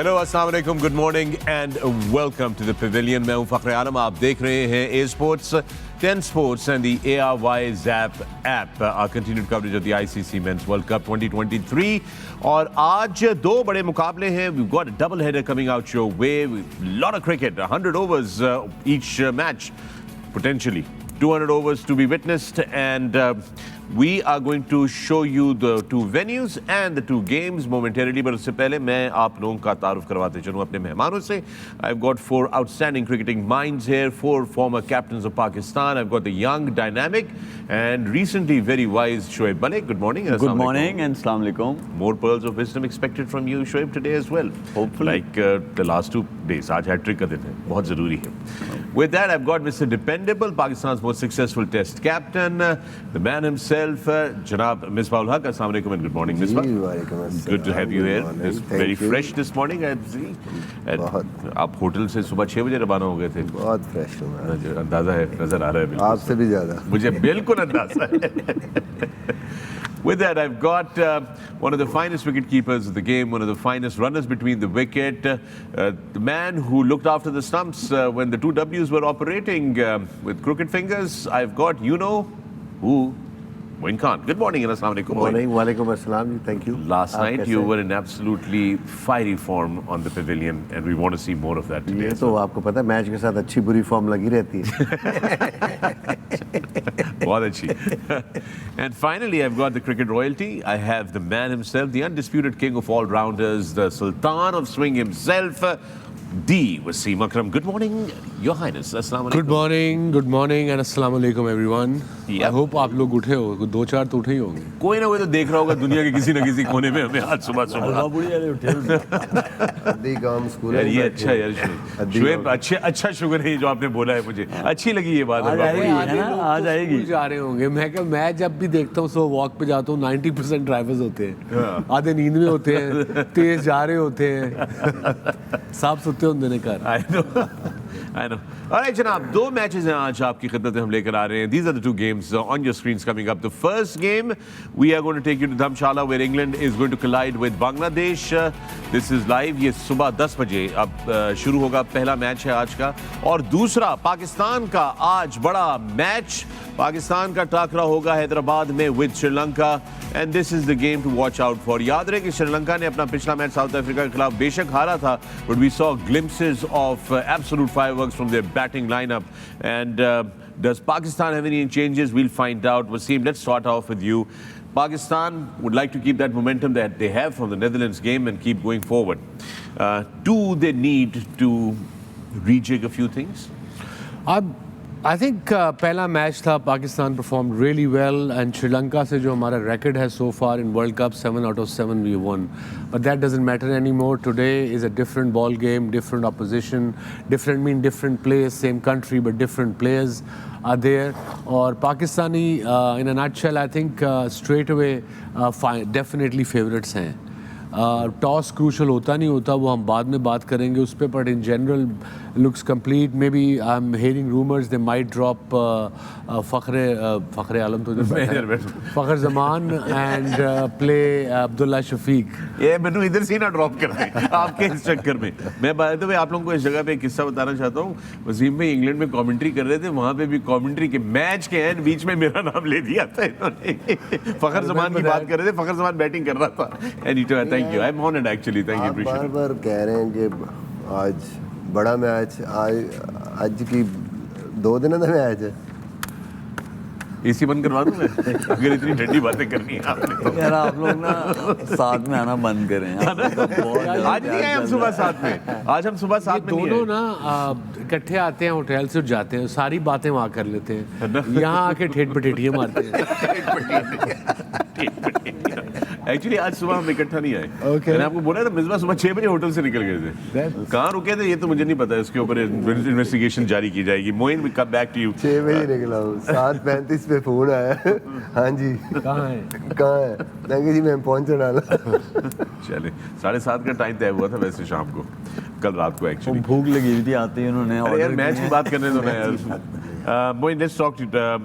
Hello अस्सलाम वालेकुम, good morning and welcome to the pavilion. मैं हूं फखर-ए-आलम, आप देख रहे हैं A sports, 10 sports and the ARY Zap app. Continued coverage of the ICC men's world cup 2023 और आज दो बड़े मुकाबले हैं। We got a double header coming out your way, lot of cricket, 100 overs each match, potentially 200 overs to be witnessed, and we are going to show you the two venues and the two games momentarily. But उससे पहले मैं आप लोगों का तारुफ करवाते चलूँ अपने मेहमानों से। I've got 4 outstanding cricketing minds here, 4 former captains of Pakistan. I've got the young, dynamic and recently very wise Shoaib Malik. Good morning. Good morning and Assalamu alaikum. More pearls of wisdom expected from you, Shoaib, today as well. Hopefully. Like the last 2 days. आज hat trick का दिन है, बहुत ज़रूरी है। With that, I've got Mr. Dependable, Pakistan's most successful Test captain, the man himself, Janab Misbah Assalamu alaikum and good morning, Misbah. Good to have you here. It's very fresh this morning. I see. आप hotel से सुबह 6 बजे रवाना हो गए थे। बहुत fresh हूँ मैं। अंदाजा है, नजर आ रहा है। आपसे भी ज़्यादा। मुझे बिल्कुल अंदाजा है। With that, I've got one of the finest wicket keepers of the game, one of the finest runners between the wicket, the man who looked after the stumps when the 2 Ws were operating with crooked fingers. I've got, you know who, Moin Khan. Good morning and Assalamu alaikum. Morning, walaikum assalam. Thank you. Last night you were in absolutely fiery form on the pavilion, and we want to see more of that today. ये तो आपको पता है match के साथ अच्छी बुरी form लगी रहती है। बहुत अच्छी। And finally, I've got the cricket royalty. I have the man himself, the undisputed king of all-rounders, the sultan of swing himself, the Wasim Akram. Good morning, Your Highness. Assalamu alaikum. Good morning and assalamu alaikum everyone. Yep. I hope आप लोग उठे हो, 2-4 तो उठे ही होंगे। कोई ना कोई तो देख रहा होगा दुनिया के किसी न किसी कोने में हमें आज सुबह। अद्दी गाम स्कूल यार ये अच्छा यार शोएब, अच्छा शुगर है जो आपने बोला है, मुझे अच्छी लगी ये बात। आज आएगी जा रहे होंगे। मैं जब भी देखता हूँ सो वॉक पे जाता हूँ, 90% ड्राइवर्स होते हैं, आधे नींद में होते हैं, तेज जा रहे होते हैं, साफ सुथरे होते हैं घर। I know. All right, जनाब, 2 मैचेस हैं आज आपकी खिदमत में हम लेकर आ रहे हैं. These are the 2 games on your screens coming up. The first game, we are going to take you to Dharamshala where England is going to collide with Bangladesh. This is live. ये सुबह 10 बजे अब शुरू होगा, पहला match है आज का. और दूसरा पाकिस्तान का आज बड़ा मैच, पाकिस्तान का टाकरा होगा हैदराबाद में with Sri Lanka, and this is the game to watch out for. याद रहे कि श्रीलंका ने अपना पिछला मैच साउथ अफ्रीका के खिलाफ बेशक हारा था, but we saw glimpses of absolute fireworks from their batting lineup. And does Pakistan have any changes? We'll find out. Wasim, let's start off with you. Pakistan would like to keep that momentum that they have from the Netherlands game and keep going forward. Do they need to rejig a few things? I think पहला match था, Pakistan perform really well, and Sri Lanka से जो हमारा record है so far in World Cup, 7 out of 7 we won, but that doesn't matter anymore. Today is a different ball game, different opposition, different mean different players, same country but different players are there. और Pakistani in a nutshell I think straight away definitely favorites हैं. Toss crucial होता नहीं होता, वो हम बाद में बात करेंगे उस पर, but in general looks complete. Maybe I'm hearing rumors they might drop Fakhar-e-Alam तो Fakhar Zaman and play Abdullah Shafiq. ये मैंने इधर से ना ड्रॉप कर दें आपके इस चक्कर में। मैं बाय द वे आप लोगों को इस जगह पे एक किस्सा बताना चाहता हूँ। वसीम भाई इंग्लैंड में कमेंट्री कर रहे थे, वहाँ पे भी कमेंट्री के मैच के एंड बीच में मेरा नाम ले दिया था इन्होंने। फखर जमान की बात कर रहे थे, फखर जमान बैटिंग कर रहा था। And thank you, I am honoured actually, thank you, appreciate. बार-बार कह रहे हैं कि आज बड़ा मैच, आज की 2 दिन का मैच है। एसी बंद करवा दूं मैं अगर इतनी ठंडी बातें करनी है आपने। यार आप लोग ना साथ में आना बंद करें। आज नहीं आए हम सुबह साथ में, आज हम सुबह साथ में दोनों ना इकट्ठे आते हैं, होटल से जाते हैं, सारी बातें वहाँ कर लेते हैं, यहाँ आके ठेठ पटेटियाँ मारते हैं। एक्चुअली आज सुबह हम इकट्ठा नहीं आए। मैंने आपको बोला था मिसबा सुबह 6 बजे होटल से निकल गए थे, कहाँ रुके थे ये तो मुझे नहीं पता, इसके ऊपर इन्वेस्टिगेशन जारी की जाएगी। Moin we come back to you. 6 बजे निकला हूँ, 7:35 पे फोन आया। हाँ जी कहाँ है मैं जी मैं पहुँच डाला। चले 7:30 का टाइम तय हुआ था वैसे शाम को, कल रात को एक्चुअली। भूख लगी हुई थी आते ही उन्होंने। अरे यार मैच की बात करने दो ना यार। Moin, let's talk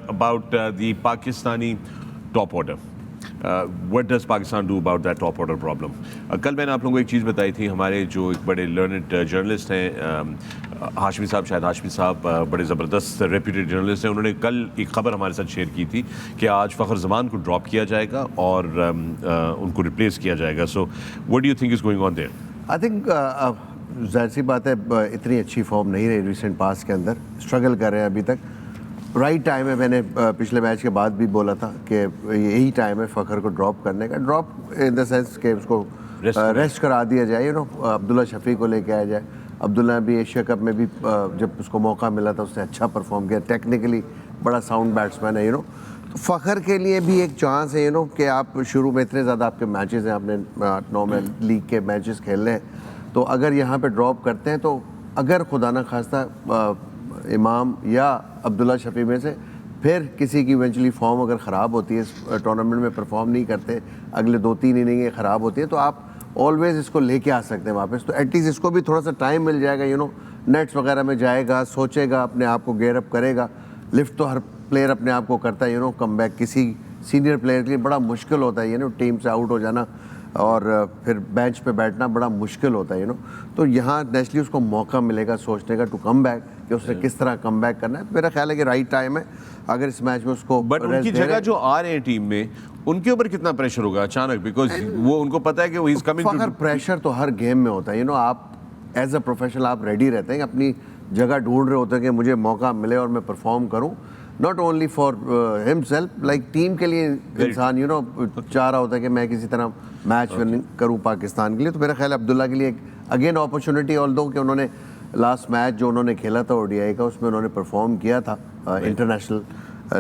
about the Pakistani top order. What does Pakistan do about that top order problem? कल मैंने आप लोगों को एक चीज़ बताई थी, हमारे जो एक बड़े learned जर्नलिस्ट हैं हाशमी साहब, शायद हाशमी साहब बड़े ज़बरदस्त रेप्यूटेड जर्नलिस्ट हैं, उन्होंने कल एक ख़बर हमारे साथ शेयर की थी कि आज फ़खर ज़मान को ड्रॉप किया जाएगा और उनको रिप्लेस किया जाएगा. So what do you think is going on their? I think जाहिर सी बात है, इतनी अच्छी फॉर्म नहीं रही रिसेंट पास के अंदर, स्ट्रगल कर रहे हैं अभी तक. राइट टाइम है, मैंने पिछले मैच के बाद भी बोला था कि यही टाइम है फ़खर को ड्रॉप करने का. ड्रॉप इन द सेंस कि उसको रेस्ट करा दिया जाए, अब्दुल्ला शफी को लेके आया जाए. अब्दुल्ला भी एशिया कप में भी जब उसको मौका मिला था उसने अच्छा परफॉर्म किया, टेक्निकली बड़ा साउंड बैट्समैन है. तो फ़खर के लिए भी एक चांस है कि आप शुरू में इतने ज़्यादा आपके मैचेस हैं, आपने 8-9 में लीग के मैचेस खेलने हैं, तो अगर यहाँ पे ड्रॉप करते हैं तो अगर खुदा न खास्ता इमाम या अब्दुल्ला शफी में से फिर किसी की इवेंचुअली फॉर्म अगर ख़राब होती है, इस टूर्नामेंट में परफॉर्म नहीं करते, अगले 2-3 इनिंगें ख़राब होती है, तो आप ऑलवेज़ इसको लेके आ सकते हैं वापस. तो एटलीस्ट इसको भी थोड़ा सा टाइम मिल जाएगा. नेट्स वगैरह में जाएगा, सोचेगा, अपने आप को गेयर अप करेगा. लिफ्ट तो हर प्लेयर अपने आप को करता है. कम बैक किसी सीनियर प्लेयर के लिए बड़ा मुश्किल होता है. टीम से आउट हो जाना और फिर बेंच पे बैठना बड़ा मुश्किल होता है. तो यहाँ नेचुरली उसको मौका मिलेगा सोचने का टू कम बैक, कि उसने किस तरह कम बैक करना है. मेरा ख्याल है कि राइट टाइम है अगर इस मैच में उसको. बट उनकी जगह जो आ रहे हैं टीम में, उनके ऊपर कितना प्रेशर होगा अचानक, बिकॉज वो उनको पता है कि वो इज कमिंग टू. प्रेशर तो हर गेम में होता है. आप एज अ प्रोफेशनल आप रेडी रहते हैं, अपनी जगह ढूंढ रहे होते हैं कि मुझे मौका मिले और मैं परफॉर्म करूं. Not only for himself, like team के लिए इंसान चाह रहा होता है कि मैं किसी तरह मैच विनिंग करूं पाकिस्तान के लिए. तो मेरा ख्याल है अब्दुल्ला के लिए एक अगेन अपॉर्चुनिटी, ऑल्दो कि उन्होंने लास्ट मैच जो उन्होंने खेला था ओडीआई का, उसमें उन्होंने परफॉर्म किया था इंटरनेशनल,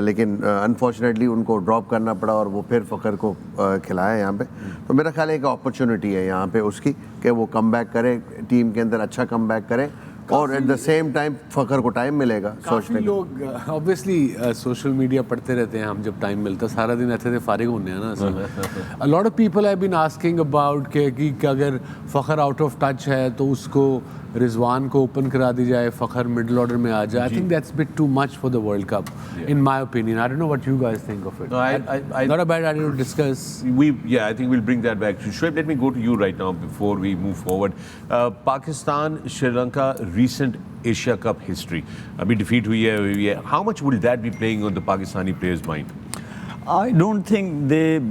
लेकिन अनफॉर्चुनेटली उनको ड्रॉप करना पड़ा और वो फिर फ़खर को खिलाया यहाँ पे. तो मेरा ख्याल है एक अपॉर्चुनिटी है यहाँ पे उसकी कि वो कम बैक करे, टीम के अंदर अच्छा कम बैक करे, और at the same time Fakhar को टाइम मिलेगा सोचने का. लोग ऑब्वियसली सोशल मीडिया पढ़ते रहते हैं, हम जब टाइम मिलता सारा दिन ऐसे फारिग होने हैं ना. A lot of people have been asking about कि अगर फ़खर आउट ऑफ टच है तो उसको रिजवान को ओपन करा दी जाए, फ़खर मिडिल ऑर्डर में आ जाए. I think that's bit too much for the world cup in my opinion. I don't know what you guys think of it. Not a bad idea to discuss. I think we'll bring that back. Shoaib, let me go to you right now before we move forward. Pakistan, Sri Lanka, recent Asia Cup history. अभी defeat हुई है. How much will that be playing on the Pakistani players' mind? I don't think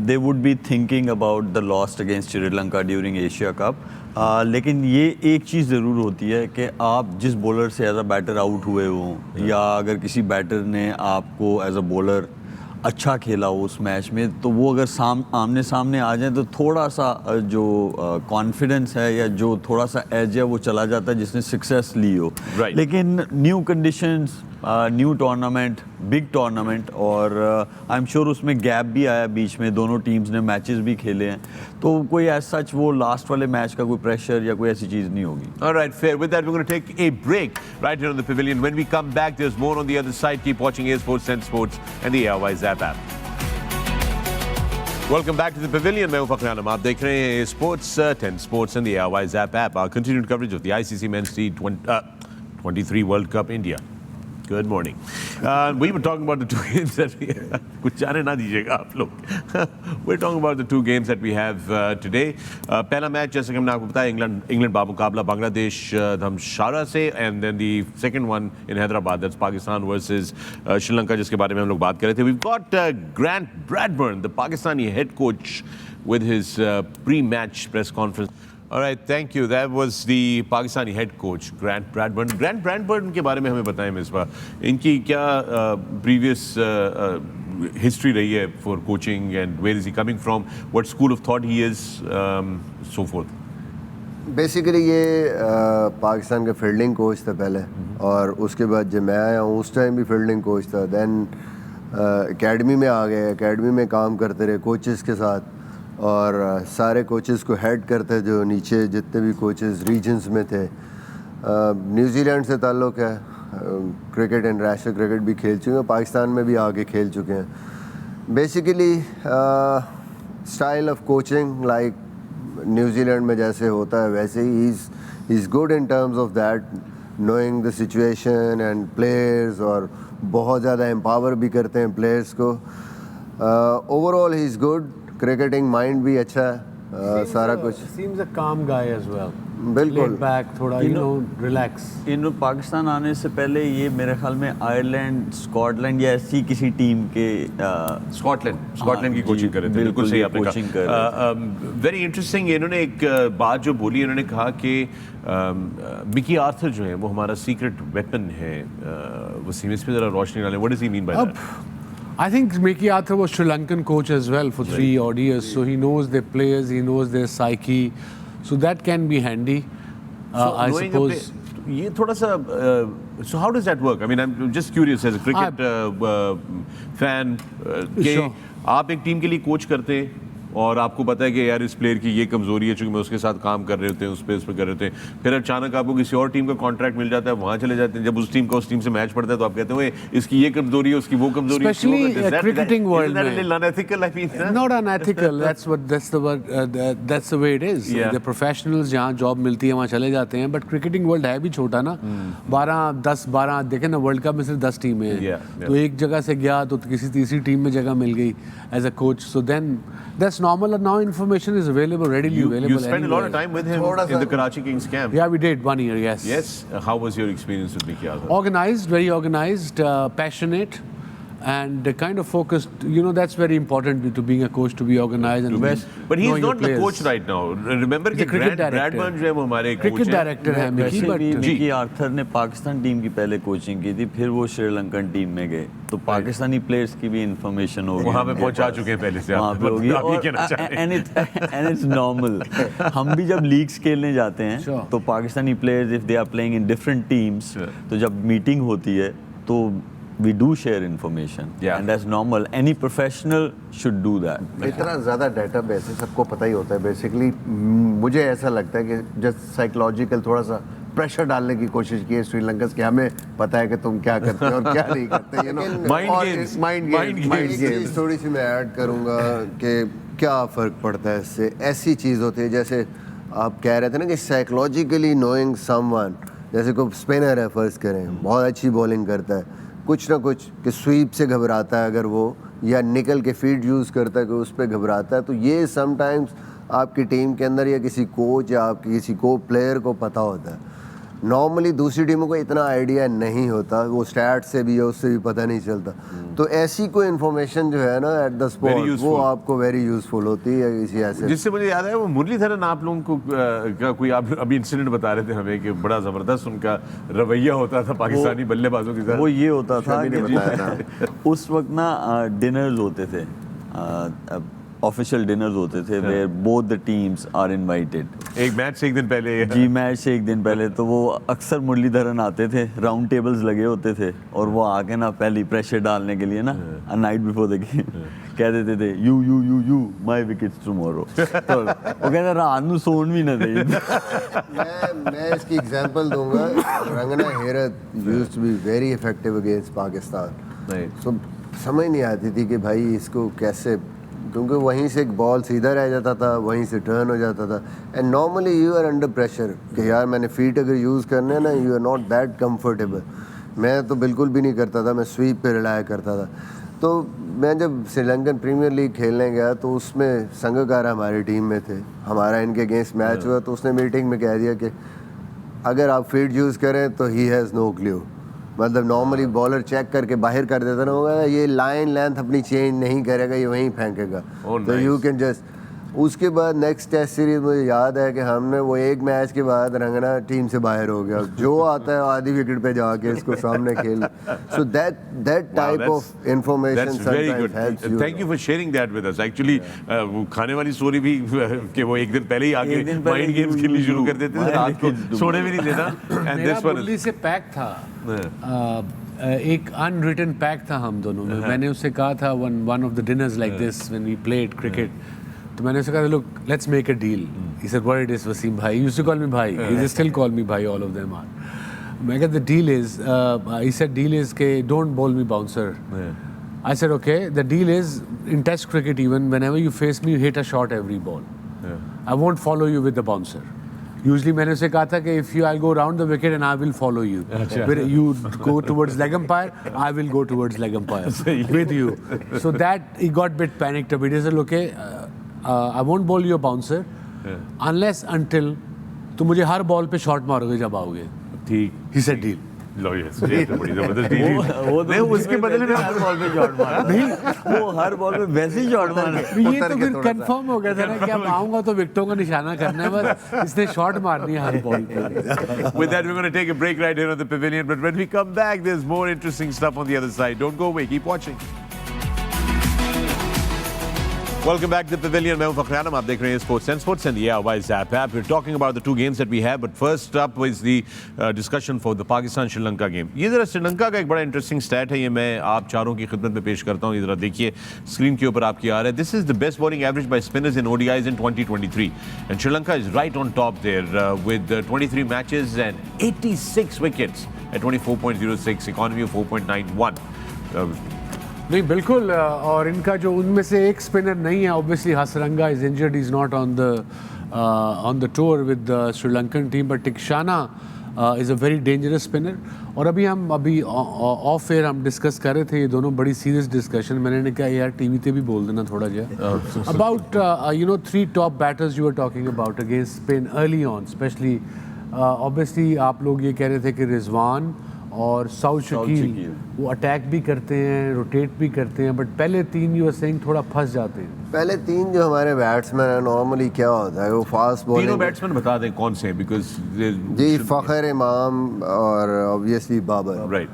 they would be thinking about the loss against Sri Lanka during Asia Cup. लेकिन ये एक चीज़ ज़रूर होती है कि आप जिस बॉलर से एज अ बैटर आउट हुए हो, या अगर किसी बैटर ने आपको एज अ बॉलर अच्छा खेला हो उस मैच में, तो वो अगर आमने सामने आ जाए तो थोड़ा सा जो कॉन्फिडेंस है या जो थोड़ा सा एज है वो चला जाता है जिसने सक्सेस ली हो. Right. लेकिन new conditions, new tournament, big tournament, और आई एम श्योर उसमें गैप भी आया बीच में, दोनों टीम्स ने मैचेस भी खेले हैं, तो कोई एज सच वो लास्ट वाले मैच का कोई प्रेशर या कोई ऐसी चीज़ नहीं होगी. All right, fair. With that, we're going to take a break right here on the Pavilion. When we come back, there's more on the other side. Keep watching A Sports, Sense Sports, and the Airwise app. Welcome back to the Pavilion. मैं हूं फखर-ए-आलम. आप देख रहे हैं sports, 10 Sports, and the Airwise app. Our continued coverage of the ICC Men's T23 World Cup India. Good morning. We were talking about the two games that we have. कुछ जाने ना दीजिएगा आप लोग. We're talking about the two games that we have today. पहला match जैसे कि हमने आपको बताया, इंग्लैंड बामुकाबला बांग्लादेश धर्मशाला से, and then the second one in Hyderabad, that's Pakistan versus Sri Lanka, जिसके बारे में हम लोग बात कर रहे थे. We've got Grant Bradburn, the Pakistani head coach, with his pre-match press conference. All right, thank you. That was the Pakistani head coach, Grant Bradburn. Grant Bradburn के बारे में हमें बताएं मिसबा. इनकी क्या previous history रही है for coaching, and where is he coming from? What school of thought he is, so forth. Basically ये पाकिस्तान का फील्डिंग कोच था पहले, और उसके बाद जब मैं आया हूँ उस टाइम भी फील्डिंग कोच था. दैन एकेडमी में आ गए, एकेडमी में काम करते रहे कोचेस के साथ, और सारे कोचेस को हेड करते जो नीचे जितने भी कोचेस रीजन्स में थे. न्यूजीलैंड से ताल्लुक़ है, क्रिकेट इंटरनेशनल क्रिकेट भी खेल चुके हैं, पाकिस्तान में भी आके खेल चुके हैं. Basically style of coaching like New Zealand में जैसे होता है वैसे ही he is good in terms of that, knowing the situation and players, और बहुत ज़्यादा एम्पावर भी करते हैं प्लेयर्स को. Overall he is good. Cricketing mind भी अच्छा है, सारा कुछ Seems a calm guy as well. बिल्कुल। Laid back, थोड़ा you know relax. इन पाकिस्तान आने से पहले ये मेरे ख्याल में आयरलैंड, स्कॉटलैंड या ऐसी किसी टीम के स्कॉटलैंड की जी, कोचिंग कर रहे थे, बिल्कुल सही आपने कोचिंग कर कहा। वेरी इंटरेस्टिंग, इन्होंने एक बात जो बोली, इन्होंने कहा कि मिकी आर्थर जो है वो हमारा सीक्रेट वेपन है। वसीम, इस पे जरा रोशनी डालें, what does he mean by that? I think Mickey Arthur was Sri Lankan coach as well for 3 odd years, so he knows their players, he knows their psyche, so that can be handy. I suppose. ये थोड़ा सा so how does that work? I mean, I'm just curious as a cricket fan कि Sure. आप एक team के लिए coach करते हैं और आपको पता है कि यार इस प्लेयर की ये कमजोरी है, चूंकि मैं उसके साथ काम कर रहे होते हैं, उस पर कर रहे होते हैं, फिर अचानक आपको किसी और टीम का कॉन्ट्रैक्ट मिल जाता है, वहाँ चले जाते हैं, जब उस टीम का उस टीम से मैच पड़ता है तो आप कहते हैं इसकी ये कमजोरी है, उसकी वो कमजोरी है। Especially cricketing world में में। unethical, I mean, huh? Not unethical. That's the way it is. Yeah. The professionals जहाँ जॉब मिलती है वहाँ चले जाते हैं, but cricketing world है भी छोटा ना। 12 देखे ना, वर्ल्ड कप में सिर्फ 10 टीमें हैं। Yeah. तो एक जगह से गया तो किसी तीसरी टीम में जगह मिल गई as a coach. So then that's normal. And now information is available, readily available. You spent a lot of anywhere. time with him in the Karachi Kings camp. Yeah, we did 1 year. Yes. Yes. How was your experience with Mickey Arthur? Organized, very organized, passionate, and kind of focused. You know, that's very important to being a coach, to be organized and But he's knowing your not the players. coach right now. Remember He's a कि cricket director. Bradburn जो है वो हमारे Cricket coach हैं। director है Mickey, वैसे भी but Mickey Arthur ने पाकिस्तान टीम की पहले कोचिंग की थी, फिर वो श्रीलंकन टीम में गए, तो पाकिस्तानी प्लेयर्स की भी इंफॉर्मेशन होगी, वहाँ पे पहुँचा चुके हैं पहले से, वहाँ पे होगी। आप ये कहना चाह रहे हैं। And it's normal. हम भी जब लीग्स खेलने जाते हैं Sure. तो Pakistani players if they are playing in different teams, तो जब मीटिंग होती है तो we do share information, Yeah. and that's normal. Any professional should do that. इतना ज़्यादा डेटाबेस है, सबको पता ही होता है। बेसिकली मुझे ऐसा लगता है कि जस्ट साइकोलॉजिकल थोड़ा सा प्रेशर डालने की कोशिश की है श्रीलंका कि हमें पता है कि तुम क्या करते हो और क्या नहीं करते, you know। Mind और games. Mind Mind games, mind एक गेम्स। चीज़ थोड़ी सी मैं ऐड करूँगा कि क्या फ़र्क पड़ता है इससे। ऐसी चीज़ होती है जैसे आप कह रहे थे ना कि साइकोलॉजिकली नोइंग समवन, जैसे कोई स्पिनर है फर्ज करें, बहुत अच्छी बॉलिंग करता है, कुछ ना कुछ कि स्वीप से घबराता है अगर वो, या निकल के फील्ड यूज़ करता है कि उस पर घबराता है, तो ये समटाइम्स आपकी टीम के अंदर या किसी कोच या आपके किसी को प्लेयर को पता होता है। नॉर्मली दूसरी टीमों को इतना आइडिया नहीं होता, वो स्टैट से भी है उससे भी पता नहीं चलता। तो ऐसी कोई इन्फॉर्मेशन जो है ना एट द स्पॉट, वो useful. आपको वेरी यूजफुल होती है किसी ऐसे। जिससे मुझे याद है वो मुरलीधरन आप लोगों को का कोई आप अभी इंसिडेंट बता रहे थे हमें कि बड़ा ज़बरदस्त उनका रवैया होता था पाकिस्तानी बल्लेबाजों के साथ। वो ये होता था शामी ने कि बताया था। उस वक्त ना डिनर्स होते थे, ऑफिशियल डिनर्स होते थे, where both the teams are invited. एक मैच से एक दिन पहले जी, मैच से एक दिन पहले, तो वो अक्सर मुरलीधरन आते थे, राउंड टेबल्स लगे होते थे, और वो आके ना पहले प्रेशर डालने के लिए ना नाइट बिफोर द गेम कह देते थे यू माय विकेट्स टुमारो। तो वो कहते रात ਨੂੰ ਸੌਣ ਵੀ ਨਾ ਦੇ। मैं इसकी एग्जांपल दूंगा। Rangana Herath used to be very effective against Pakistan. तो समझ नहीं आती थी कि भाई इसको कैसे, क्योंकि वहीं से एक बॉल सीधा रह जाता था, वहीं से टर्न हो जाता था, and normally you are under pressure कि यार मैंने फीट अगर यूज़ करने ना, you are not that comfortable. मैं तो बिल्कुल भी नहीं करता था, मैं स्वीप पे रिलाय करता था। तो मैं जब श्रीलंकन प्रीमियर लीग खेलने गया तो उसमें संगकारा हमारी टीम में थे, हमारा इनके अगेंस्ट मैच हुआ, तो उसने मीटिंग में कह दिया कि अगर आप फीट यूज़ करें तो ही हैज़ नो क्लू। मतलब नॉर्मली बॉलर चेक करके बाहर कर देता ना, होगा ये लाइन लेंथ अपनी चेंज नहीं करेगा, ये वहीं फेंकेगा। तो यू कैन जस्ट। उसके बाद नेक्स्ट टेस्ट सीरीज मुझे याद है कि हमने वो एक मैच के बाद रंगना टीम से बाहर हो गया, जो आता है आधी विकेट पे जाके इसको सामने खेल। So that type of information sometimes helps you. Thank you for sharing that with us. Actually वो खाने वाली स्टोरी भी कि वो एक दिन पहले ही आके माइंड गेम्स खेलनी शुरू कर देते थे, रात को सोने भी नहीं देना। एंड मेरा दिस वन मुरली से पैक था, एक अनरिटन पैक था हम दोनों में। मैंने उससे कहा था one of the dinners like this when we played cricket, तो मैंने उससे कहा look let's make a deal. He said what it is Wasim भाई, यूज्ड टू कॉल मी भाई, ही स्टिल कॉल मी भाई, ऑल ऑफ देम आर। मैं कहता the deal is, he said deal is के don't ball me bouncer. I said okay, the deal is in test cricket even whenever you face me you hit a shot every ball. I won't follow you with the bouncer. Usually मैंने उसे कहा था कि if you I go around the wicket and I will follow you, फिर you go towards leg umpire, I will go towards leg umpire with you, so that he got bit panicked a bit. He said, okay, I won't bowl you a bouncer unless until तुम मुझे हर ball पे shot मारोगे जब आओगे. ठीक. He said deal. Low yes, ये तो बड़ी जबरदस्त डील. वो नहीं, उसके बदले में हर बॉल पे शॉट मारा. नहीं, वो हर बॉल पे वैसे ही शॉट मारा. ये तो फिर कंफर्म हो गया था ना कि अब आऊंगा तो विकेटों का निशाना करना है, बस इसने शॉट मारनी है हर बॉल पे. With that, we're going to take a break right here on the Pavilion. But when we come back, there's more interesting stuff on the other side. Don't go away. Keep watching. Welcome back to the Pavilion. मैं हूं Fakhar-e-Alam. आप देख रहे हैं Sports and Sports and yeah, why Zap app. We're talking about the two games that we have, but first up is the discussion for the Pakistan-Sri Lanka game. ये जरा श्रीलंका का एक बड़ा इंटरेस्टिंग स्टैट है, ये मैं आप चारों की खिदमत में पेश करता हूँ. ये जरा देखिए स्क्रीन के ऊपर आपकी आ रहा है. This is the best bowling average by spinners in ODIs in 2023, and Sri Lanka is right on top there with 23 matches and 86 wickets at 24.06, economy of 4.91. नहीं बिल्कुल, और इनका जो उनमें से एक स्पिनर नहीं है, obviously Hasaranga is injured, is not on the tour with the Sri Lankan team, but Theekshana is a very dangerous spinner. और अभी ऑफ एयर हम डिस्कस कर रहे थे, ये दोनों बड़ी सीरियस डिस्कशन. मैंने कहा यार टीवी पे भी बोल देना थोड़ा जा about you know 3 top batters you are talking about against spin early on, specially obviously आप लोग ये कह रहे थे कि रिजवान और साउथ शकील वो अटैक भी करते हैं, रोटेट भी करते हैं, बट पहले 3 यू आर सेइंग थोड़ा फंस जाते हैं. पहले 3 जो हमारे बैट्समैन हैं नॉर्मली क्या होता है, वो फास्ट बॉलिंग. तीनों बैट्समैन बता दें कौन से हैं, बिकॉज जी फखर-ए-आलम और obviously Babar. Right.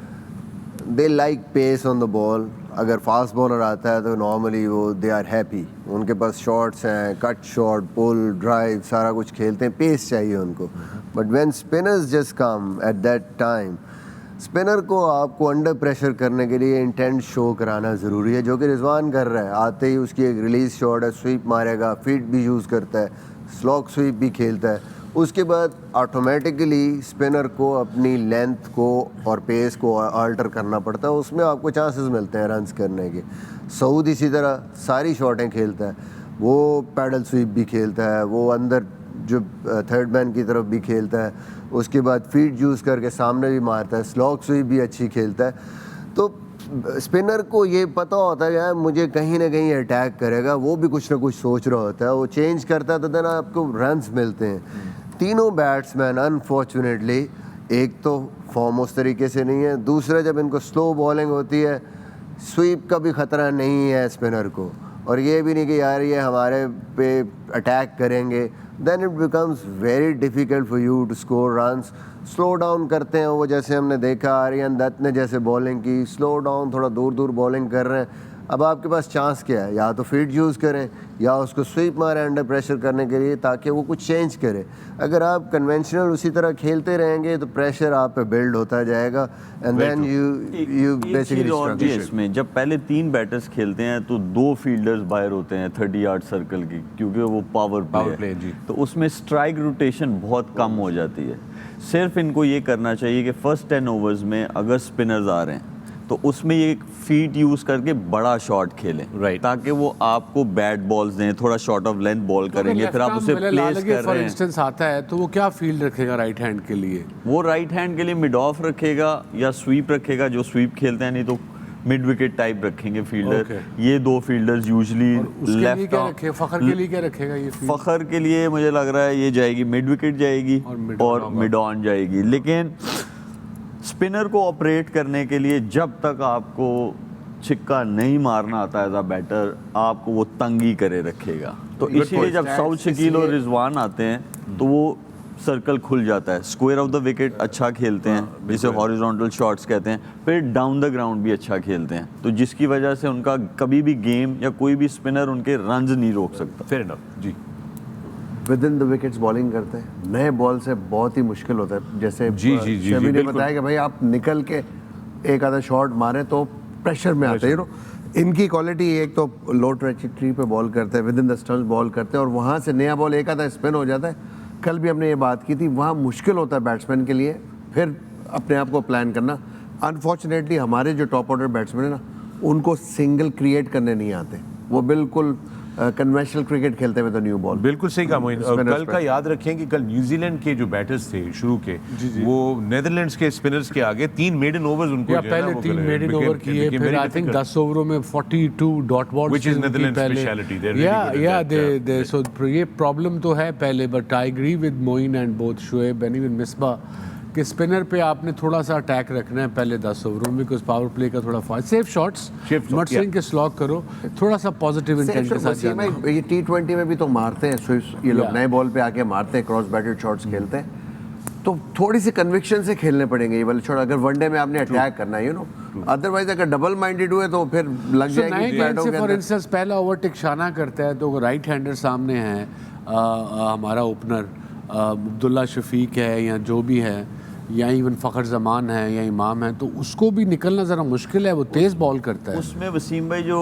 They like pace on the ball. अगर फास्ट बॉलर आता है तो नॉर्मली वो दे आर हैप्पी, उनके पास शॉट्स हैं, कट शॉट, पुल, ड्राइव, सारा कुछ खेलते हैं, पेस चाहिए उनको. But when spinners just come at that time, spinner को आपको अंडर प्रेशर करने के लिए इंटेंट शो कराना ज़रूरी है, जो कि रिजवान कर रहा है. आते ही उसकी एक रिलीज शॉट है, स्वीप मारेगा, फीट भी यूज़ करता है, स्लॉक स्वीप भी खेलता है. उसके बाद ऑटोमेटिकली स्पिनर को अपनी लेंथ को और पेस को अल्टर करना पड़ता है, उसमें आपको चांसेस मिलते हैं रन्स करने के. सऊद इसी तरह सारी शॉटें खेलता है, वो पैडल स्वीप भी खेलता है, वो अंदर जो थर्ड मैन की तरफ भी खेलता है, उसके बाद फीट यूज़ करके सामने भी मारता है, स्लॉक स्वीप भी अच्छी खेलता है. तो स्पिनर को ये पता होता है यार मुझे कहीं ना कहीं अटैक करेगा, वो भी कुछ ना कुछ सोच रहा होता है, वो चेंज करता है तो देना आपको रन्स मिलते हैं. तीनों बैट्समैन अनफॉर्चुनेटली एक तो फॉर्म उस तरीके से नहीं है, दूसरा जब इनको स्लो बॉलिंग होती है स्वीप का भी ख़तरा नहीं है स्पिनर को, और ये भी नहीं कि यार ये हमारे पे अटैक करेंगे, then it becomes very difficult for you to score runs. Slow down करते हैं वो, जैसे हमने देखा आर्यन दत्त ने जैसे बॉलिंग की, स्लो डाउन थोड़ा दूर दूर बॉलिंग कर रहे हैं. अब आपके पास चांस क्या है, या तो फीट यूज़ करें या उसको स्वीप मारें अंडर प्रेशर करने के लिए ताकि वो कुछ चेंज करे. अगर आप कन्वेंशनल उसी तरह खेलते रहेंगे तो प्रेशर आप पे बिल्ड होता जाएगा एंड देन यू बेसिकली इसमें जब पहले 3 बैटर्स खेलते हैं तो 2 फील्डर्स बाहर होते हैं 30 यार्ड सर्कल की, क्योंकि वो पावर प्ले है, तो उसमें स्ट्राइक रोटेशन बहुत कम हो जाती है. सिर्फ इनको ये करना चाहिए कि फर्स्ट 10 ओवर्स में अगर स्पिनर्स आ रहे हैं तो उसमें ये फीट यूज़ करके बड़ा शॉट खेलें, राइट, ताकि वो आपको बैट बॉल्स दें, थोड़ा शॉर्ट ऑफ लेंथ बॉल करेंगे, फिर आप उसे प्लेस कर रहे फॉर हैं. इंस्टेंस आता है तो वो क्या फील्ड रखेगा राइट हैंड के लिए? वो राइट हैंड के लिए मिड ऑफ रखेगा या स्वीप रखेगा, जो स्वीप खेलते हैं, नहीं तो मिड विकेट टाइप रखेंगे फील्डर. ये 2 फील्डर्स यूजली लेफ्ट. फखर के लिए क्या रखेगा ये? फखर के लिए मुझे लग रहा है ये जाएगी मिड विकेट जाएगी और मिड ऑन जाएगी. लेकिन स्पिनर को ऑपरेट करने के लिए जब तक आपको छिक्का नहीं मारना आता एज अ बैटर, आपको वो तंगी करे रखेगा. तो इसीलिए जब साउथ शकील और रिजवान आते हैं तो वो सर्कल खुल जाता है, स्क्वायर ऑफ द विकेट अच्छा खेलते हैं, जिसे हॉरिजॉन्टल शॉट्स कहते हैं, फिर डाउन द ग्राउंड भी अच्छा खेलते हैं, तो जिसकी वजह से उनका कभी भी गेम या कोई भी स्पिनर उनके रन्स नहीं रोक सकता. फेयर इनफ जी. Within the wickets bowling करते हैं, नए बॉल से बहुत ही मुश्किल होता है. जैसे जी ने बताया कि भाई आप निकल के एक आधा शॉट मारें तो प्रेशर में आते हैं. इनकी क्वालिटी एक तो लो ट्रैजेक्टरी पे बॉल करते हैं, with in the stumps ball करते हैं, और वहाँ से नया बॉल एक आधा स्पिन हो जाता है. कल भी हमने ये बात की थी, वहाँ मुश्किल होता है बैट्समैन के लिए फिर अपने आप को प्लान करना. अनफॉर्चुनेटली हमारे जो टॉप ऑर्डर बैट्समैन है ना, उनको सिंगल क्रिएट करने नहीं आते, वो बिल्कुल कन्वेंशनल क्रिकेट खेलते हुए तो न्यू बॉल। बिल्कुल सही कहा मोइन। और कल का याद रखें कि कल न्यूजीलैंड के जो बैटर्स थे शुरू के, वो नेदरलैंड्स के स्पिनर्स के आगे 3 मेडन ओवर्स उनको या पहले 3 मेडन ओवर किए, फिर आई थिंक 10 ओवरों में 42 dot balls, which is Netherlands speciality. या सो ये प्रॉब्लम तो है पहले, but I agree with Moin and both Shoaib and even Misbah कि स्पिनर पे आपने थोड़ा सा अटैक रखना है पहले 10 ओवरों में, बिकॉज पावर प्ले का थोड़ा फास्ट सेफ शॉट्स मट स्विंग के स्लॉक करो, थोड़ा सा पॉजिटिव इंटेंट के साथ जाना। ये T20 में भी तो मारते हैं स्विफ्ट, ये लोग नए बॉल पे आके मारते हैं, क्रॉस बैटेड शॉट्स खेलते हैं, तो थोड़ी सी कन्विक्शन से खेलने पड़ेंगे ये वाले शॉट अगर वनडे में आपने अटैक करना है, यू नो, अदरवाइज अगर डबल माइंडेड हुए तो फिर लग जाएगी बैटों के अंदर। फॉर इंस्टेंस पहला ओवर टिकशाना करता है तो राइट हैंडर सामने है, हमारा ओपनर अब्दुल्ला शफीक है या जो भी है, या इवन फ़खर ज़मान है या इमाम है, तो उसको भी निकलना ज़रा मुश्किल है, वो तेज़ बॉल करता है। उसमें वसीम भाई जो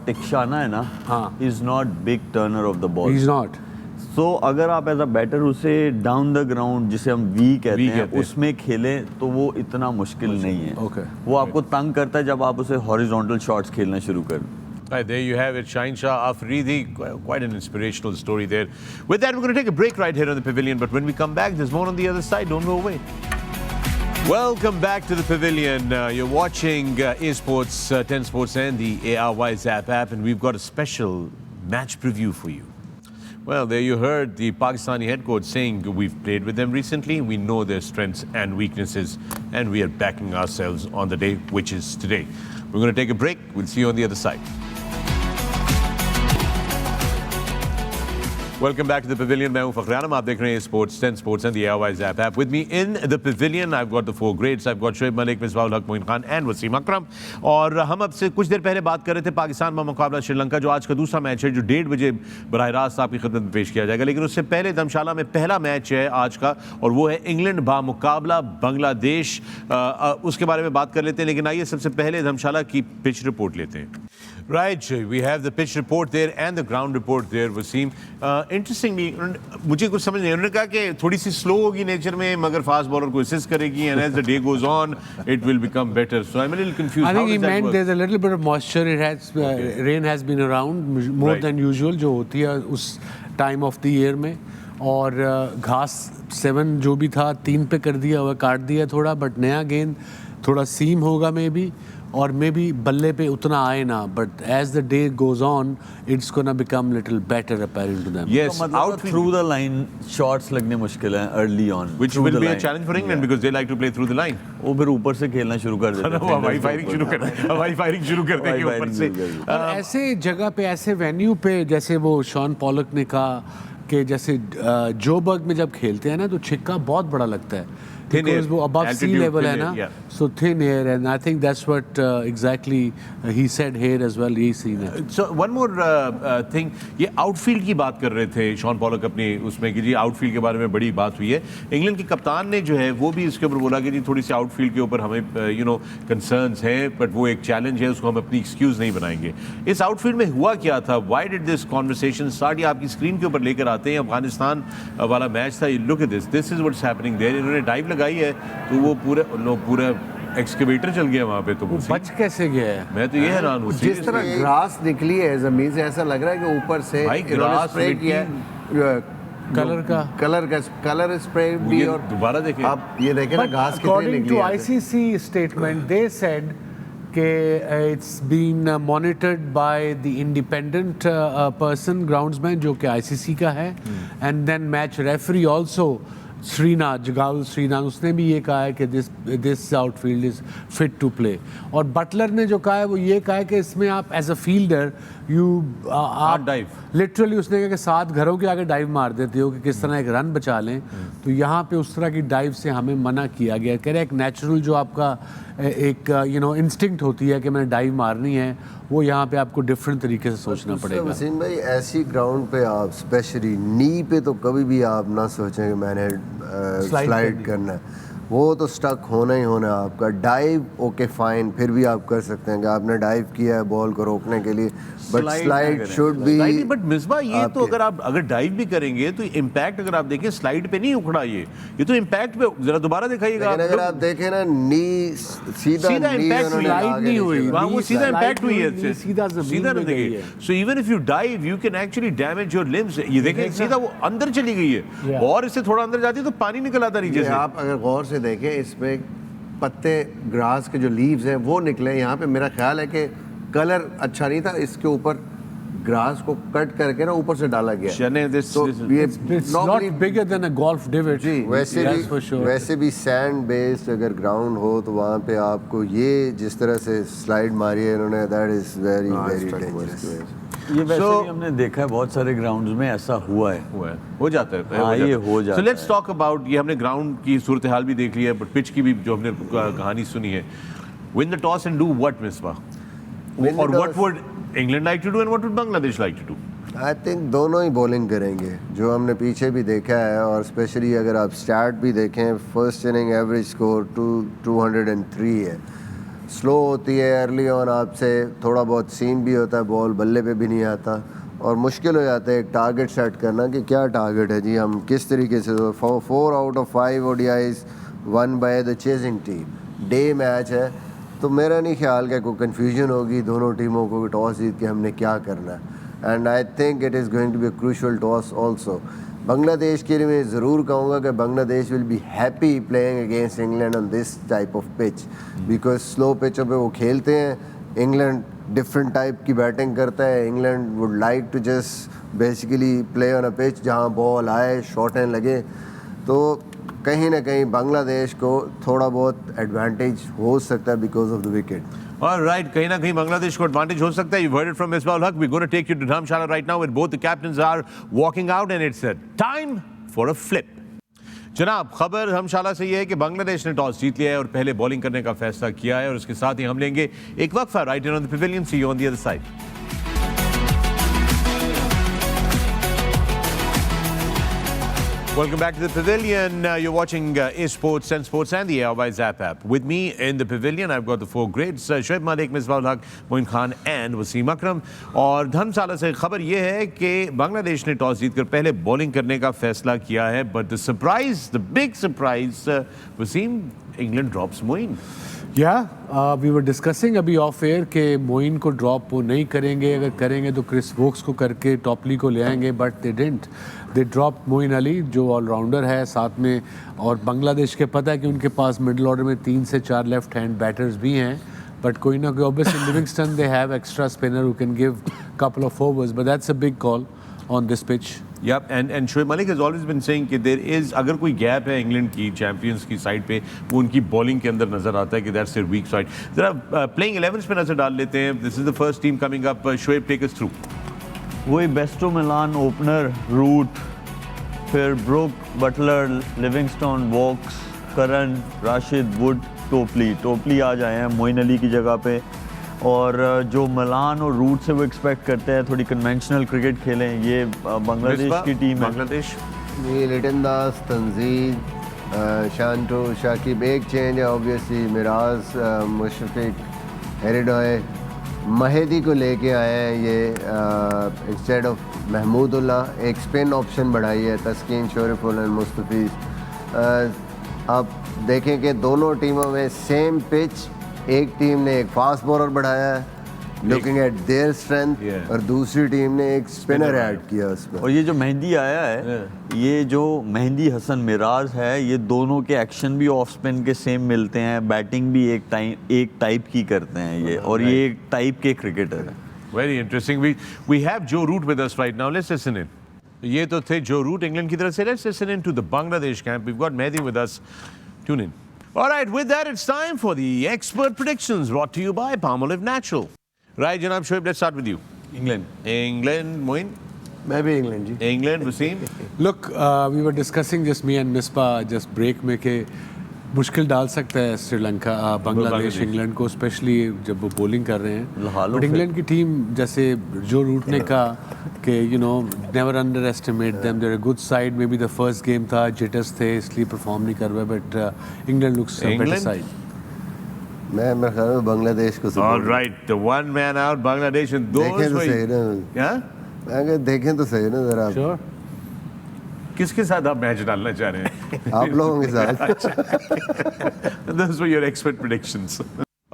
टिकशाना है ना, हाँ, is not big turner of the ball, he is not. So अगर आप एज अ बैटर उसे डाउन द ग्राउंड, जिसे हम वी कहते हैं, उसमें खेलें तो वो इतना मुश्किल नहीं है। Okay. वो आपको तंग करता है जब आप उसे हॉरिजॉन्टल शॉट्स खेलना शुरू करें। Right, there you have it, Shaheen Shah Afridi. Quite an inspirational story there. With that, we're going to take a break right here on the Pavilion. But when we come back, there's more on the other side. Don't go away. Welcome back to the Pavilion. You're watching eSports, 10 Sports and the ARY Zap app, and we've got a special match preview for you. Well, there you heard the Pakistani head coach saying we've played with them recently, we know their strengths and weaknesses, and we are backing ourselves on the day, which is today. We're going to take a break. We'll see you on the other side. Welcome back to the Pavilion. मैं हूं फखर-ए-आलम, आप देख रहे हैं sports 10 sports and the ARY Zap app. With me in the Pavilion, I've got the 4 greats. I've got Shoaib Malik, Misbah, Moin Khan and Wasim Akram. और हम अब से कुछ देर पहले बात कर रहे थे पाकिस्तान में मुकाबला श्रीलंका, जो आज का दूसरा मैच है, जो 1:30 बजे बराह रास्त आपकी खिदमत में पेश किया जाएगा। लेकिन उससे पहले धर्मशाला में पहला मैच है आज का, और वो है इंग्लैंड बा मुकाबला बांग्लादेश। उसके बारे में बात कर लेते हैं, लेकिन आइए सबसे पहले धर्मशाला की पिच रिपोर्ट लेते हैं। Right, we have the pitch report there and the ground report there, Wasim. Interestingly, मुझे कुछ समझ नहीं, उन्होंने कहा कि थोड़ी सी स्लो होगी नेचर में, मगर फास्ट बॉलर को असिस्ट करेगी, and as the day goes on, it will become better. So I'm a little confused. I think he How does that meant work? there's a little bit of moisture. It has rain has been around more Right. than usual, जो होती है उस time of the year में, और घास 7 जो भी था 3 पे कर दिया हुआ, काट दिया थोड़ा, बट नया गेंद थोड़ा सीम होगा मे बी, और मे बी बल्ले पे उतना आए ना, but as the day goes on it's gonna become little better apparent to them. Yes, तो मतलब थ्रू द लाइन शॉट्स लगने मुश्किल हैं early on, which will be a challenge for England because they like to play through the line. वो फिर ऊपर से खेलना शुरू कर देते हैं, हवाई फायरिंग शुरू कर देंगे ऊपर से। और ऐसे जगह पे, ऐसे वेन्यू पे, जैसे वो शॉन पॉलक ने कहा कि जैसे जोबर्ग में जब खेलते हैं ना, तो छिक्का बहुत बड़ा लगता है, because वो above sea level है ना, so thin air, and I think that's what exactly he said here as well. यही सीन है। So one more thing, ये आउटफील्ड की बात कर रहे थे शॉन पॉलक अपनी उसमें कि जी आउटफील्ड के बारे में बड़ी बात हुई है। इंग्लैंड के कप्तान ने जो है वो भी इसके ऊपर बोला कि जी थोड़ी सी आउटफील्ड के ऊपर हमें यू नो कंसर्न्स हैं, बट वो एक चैलेंज है, उसको हम अपनी एक्सक्यूज नहीं बनाएंगे। इस आउटफील्ड में हुआ क्या था? Why did this conversation start? ये आपकी स्क्रीन के ऊपर लेकर आते हैं, अफगानिस्तान वाला मैच था, look at this is what's happening there. इन्होंने डाइव लगाई है तो वो पूरा एक्सकेवेटर चल गया वहाँ पे, तो बच कैसे गया है? मैं तो ये हैरान हूँ। जिस तरह ग्रास निकली है जमीन से, ऐसा लग रहा है कि ऊपर से ग्रास स्प्रे किया कलर स्प्रे भी। और दोबारा देखें, आप ये देखें ना घास कितनी According निकली to है। ICC statement, they said कि it's been monitored by the independent person, groundsman, जो कि ICC का है, and then match referee also, जगाउल Srinath, उसने भी ये कहा है कि this outfield is fit to play. और बटलर ने जो कहा है वो ये कहा है कि इसमें आप एज अ फील्डर आप डाइव, लिटरली उसने कहा कि 7 घरों के आगे डाइव मार देते हो कि किस तरह एक रन बचा लें, तो यहाँ पे उस तरह की डाइव से हमें मना किया गया। कह रहे एक नेचुरल जो आपका एक इंस्टिंक्ट होती है कि मैंने डाइव मारनी है, वो यहाँ पे आपको डिफरेंट तरीके से सोचना पड़ेगा। वसीम भाई, ऐसी ग्राउंड पे आप स्पेशली नी पे तो कभी भी आप ना सोचें कि मैंने स्लाइड करना है। वो तो स्टक होना ही होना है आपका। डाइव ओके फाइन, फिर भी आप कर सकते हैं कि आपने डाइव किया है बॉल को रोकने के लिए, बट Slide स्लाइड ना करें। Should be. बट मिसबा ये तो अगर डाइव भी करेंगे तो इम्पैक्ट अगर आप देखें स्लाइड पे नहीं उखड़ा, ये तो इम्पैक्ट पे जरा दोबारा दिखाइएगा। लेकिन अगर आप देखें ना, नी सीधा नी impact उन्होंने slide आगे नहीं नीचे हुई। करा। वहाँ वो सीधा slide इम्पैक्ट हुई है नहीं, सीधा जमीन सीधा में गई है। So even if you dive you can actually damage your limbs. ये देखें सीधा वो अंदर चली गई है, और इससे थोड़ा अंदर जाती है तो पानी निकल आता नीचे ये से। आप अगर गौर से देखें, इसमें पत्ते ग्रास के जो लीव्स हैं वो निकले यहाँ पे। मेरा ख्याल है कि कलर अच्छा नहीं था, इसके ऊपर ग्रास को कट करके ना ऊपर से डाला गया। चने तो ये It's normally- not bigger than a golf divot. जी, वैसे भी सैंड बेस्ड अगर ग्राउंड हो तो वहाँ पे आपको ये जिस तरह से स्लाइड मारी है इन्होंने, that is very very dangerous. ये वैसे So- भी हमने देखा है बहुत सारे ग्राउंड्स में ऐसा हुआ है। हो जाता है। हाँ, ये हो जाता सो लेट्स है। टॉक अबाउट, ये हमने ग्राउंड की सूरत हाल भी देख ली है, बट पिच की भी जो हमने कहानी सुनी है। Win the toss and do what Misbah, Win the और what toss. Would England like to do and what would Bangladesh like to do? I think दोनों ही बॉलिंग करेंगे, जो हमने पीछे भी देखा है, और स्पेशली अगर आप स्टार्ट भी देखें, फर्स्ट इनिंग एवरेज स्कोर 203 है। स्लो होती है अर्ली ऑन, आपसे थोड़ा बहुत सीम भी होता है, बॉल बल्ले पे भी नहीं आता, और मुश्किल हो जाता है एक टारगेट सेट करना कि क्या टारगेट है जी, हम किस तरीके से। 4 out of 5 ODIs one by the chasing team. Day match है, तो मेरा नहीं ख्याल कि कोई कन्फ्यूजन होगी दोनों टीमों को कि टॉस जीत के हमने क्या करना है। And I think it is going to be a crucial toss also. Bangladesh के लिए मैं ज़रूर कहूँगा कि Bangladesh will be happy playing against England on this type of pitch, because slow पिचों पे वो खेलते हैं। इंग्लैंड डिफरेंट टाइप की बैटिंग करता है। England would like to just basically play on a pitch जहाँ बॉल आए, शॉट एंड लगे। तो कहीं ना कहीं बांग्लादेश को थोड़ा बहुत एडवांटेज हो सकता है because of the wicket. Alright, कहीं ना कहीं बांग्लादेश को एडवांटेज हो सकता है। You've heard it from Misbah Haq. We're going to take you to Dharamshala right now, where both the captains are walking out, and it's time for a flip. जनाब, खबर धर्मशाला से ये है कि बांग्लादेश ने टॉस जीत लिया है और पहले बॉलिंग करने का फैसला किया है, और उसके साथ ही हम लेंगे एक वक्फा right on the pavilion. See you on the other side. Welcome back to the Pavilion. You're watching eSports and Sports and the Airby Zap app. With me in the Pavilion, I've got the four greats, Shoaib Malik, Misbah Haq, Moin Khan and Wasim Akram. और धर्मशाला से खबर ये है कि बांग्लादेश ने toss जीतकर पहले bowling करने का फैसला किया है, but the surprise, the big surprise, Wasim, England drops Moin. We were discussing अभी ऑफ एयर के मोइन को ड्रॉप वो नहीं करेंगे, अगर करेंगे तो क्रिस वोक्स को करके टॉपली को ले आएंगे, but they didn't. They drop Moeen Ali जो ऑलराउंडर है साथ में, और बांग्लादेश के पता है कि उनके पास मिडिल ऑर्डर में 3 से 4 लेफ्ट हैंड बैटर्स भी हैं, बट कोई ना कोई obviously Livingstone they have extra spinner who can give couple of overs, but that's a big call on this pitch. Yep, and Shoaib Malik has always been saying कि there is, अगर कोई gap है England की champions की side पे, वो उनकी bowling के अंदर नजर आता है कि दैट्स देयर वीक साइड। जरा प्लेइंग 11s पे नजर डाल लेते हैं। This is the first team coming up. Shoaib, take us through. वही बेस्टो मिलान ओपनर, रूट, फिर Brook, Buttler, Livingstone, Woakes, Curran, Rashid, Wood, Topley आज आए हैं मोइन अली की जगह पे। और जो मिलान और रूट से वो एक्सपेक्ट करते हैं थोड़ी कन्वेंशनल क्रिकेट खेलें, ये बांग्लादेश की टीम है। बांग्लादेश ये लिटन दास, तंजीद, शांटो, शाकिब, एक चेंज है ऑब्वियसली। मिराज, मुशफिक, हेरिडोय, महेदी को लेके आए हैं ये इंस्टेड ऑफ महमूदुल्लाह। एक स्पिन ऑप्शन बढ़ाई है, तस्कीन, शोरिफुल एंड मुस्तफीज़। आप देखें कि दोनों टीमों में सेम पिच, एक टीम ने एक फास्ट बॉलर बढ़ाया है लुकिंग एट देयर स्ट्रेंथ, और दूसरी टीम ने एक स्पिनर ऐड किया उसमें। और ये जो मेहंदी आया है, ये जो मेहंदी हसन मिराज है, ये दोनों के एक्शन भी ऑफ स्पिन के सेम मिलते हैं, बैटिंग भी एक टाइप की करते हैं ये, और ये एक टाइप के क्रिकेटर है। Very interesting. We have Joe Root with us right now, let's listen in. ये तो थे जो रूट इंग्लैंड की तरफ से। Let's listen in to the Bangladesh camp. We got Mehidy with us. Tune in. All right, with that, it's time for the expert predictions brought to you by Palmolive Natural. Right, Janab Shoaib, let's start with you. England, Moin? मैं भी England ji. England, Wasim? Look, we were discussing just me and Misbah just break में के मुश्किल डाल सकता है Sri Lanka Bangladesh England को, specially जब वो बॉलिंग कर रहे हैं। बट इंग्लैंड की टीम जैसे जो रूट ने कहा कि you know never underestimate them, they're a good side. Maybe the first game था, जिटर्स थे इसलिए परफॉर्म नहीं कर रहे, but England looks better side. मैं ख्याल में बांग्लादेश को All right, the one man out, Bangladesh and those देखें तो were- सही ना, Yeah? मैं कहा देखें तो सही ना जरा, श्योर। किसके साथ आप मैच डालना चाह रहे हैं? आप लोगों के साथ। Those were your expert predictions.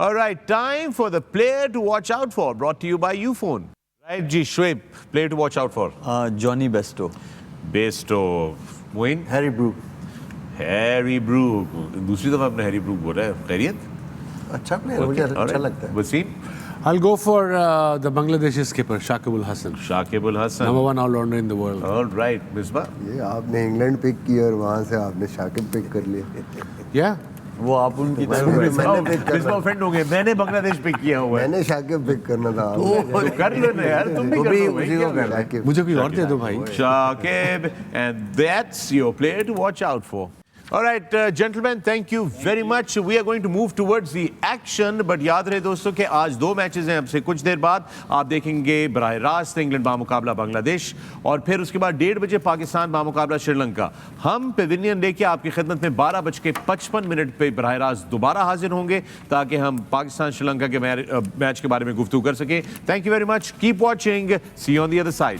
All right, time for the player to watch out for, brought to you by Ufone. Right, जी, Shoaib, player to watch out for. Jonny Bairstow. Besto, Moin, Harry Brook Harry Brook. दूसरी दफा आपने Harry Brook बोला है, खैरियत? अच्छा player, मुझे अच्छा लगता है। Wasim, I'll go for the Bangladeshi skipper Shakib Al Hasan, Shakib Al Hasan. number 1 all-rounder in the world. All right, Misbah. ये आपने इंग्लैंड पिक किया और वहाँ से आपने शाकिब पिक कर लिया। Yeah. वो आप उनकी मिसबा ऑफेंड हो गए, मैंने बांग्लादेश पिक किया हुआ है। मैंने शाकिब पिक करना था। तो कर लो ना यार, तुम भी वो कर भी लो भाई, उसी को क्या करना है। शाकिब। मुझे कोई और दे दो भाई। Shakib, and that's your player to watch out for. All right, gentlemen, thank you very much. We are going to move towards the action, but याद रहे दोस्तों कि आज 2 मैचेस हैं। अब से कुछ देर बाद आप देखेंगे बराह रास्त इंग्लैंड बामुकाबला बांग्लादेश, और फिर उसके बाद 1:30 बजे पाकिस्तान बामुकाबला श्रीलंका। हम पेविलियन लेके आपकी खिदमत में 12:55 पे बराह रास्त दोबारा हाजिर होंगे, ताकि हम पाकिस्तान श्रीलंका के मैच के बारे में गुफ्तगू कर सकें। Thank you very much, keep watching, see you on the other side.